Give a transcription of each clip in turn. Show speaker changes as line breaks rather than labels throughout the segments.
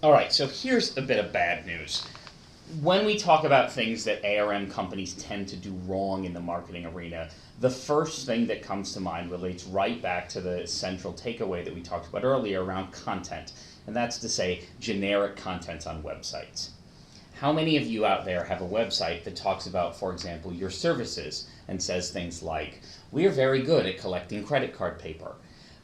All right, so here's a bit of bad news. When we talk about things that ARM companies tend to do wrong in the marketing arena, the first thing that comes to mind relates right back to the central takeaway that we talked about earlier around content, and that's to say generic content on websites. How many of you out there have a website that talks about, for example, your services and says things like, "We are very good at collecting credit card paper"?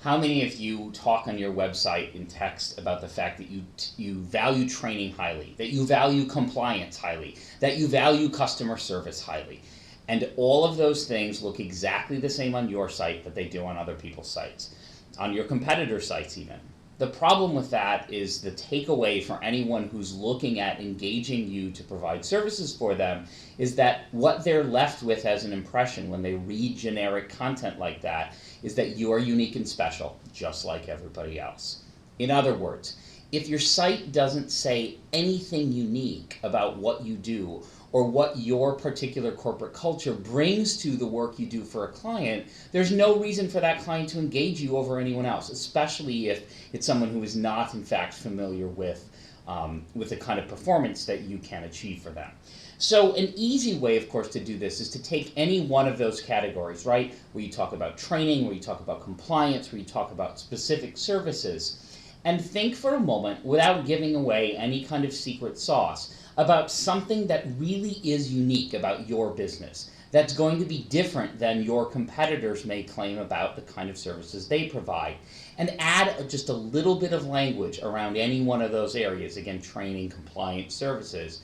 How many of you talk on your website in text about the fact that you value training highly, that you value compliance highly, that you value customer service highly? And all of those things look exactly the same on your site that they do on other people's sites, on your competitor sites even. The problem with that is the takeaway for anyone who's looking at engaging you to provide services for them is that what they're left with as an impression when they read generic content like that is that you are unique and special, just like everybody else. In other words, if your site doesn't say anything unique about what you do or what your particular corporate culture brings to the work you do for a client, there's no reason for that client to engage you over anyone else, especially if it's someone who is not in fact familiar with the kind of performance that you can achieve for them. So an easy way, of course, to do this is to take any one of those categories, right? Where you talk about training, where you talk about compliance, where you talk about specific services, and think for a moment, without giving away any kind of secret sauce, about something that really is unique about your business, that's going to be different than your competitors may claim about the kind of services they provide. And add just a little bit of language around any one of those areas, again, training, compliance, services,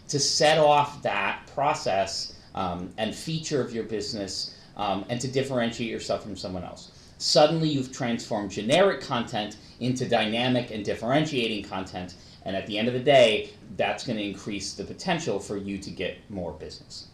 to set off that process and feature of your business and to differentiate yourself from someone else. Suddenly you've transformed generic content into dynamic and differentiating content, and at the end of the day, that's going to increase the potential for you to get more business.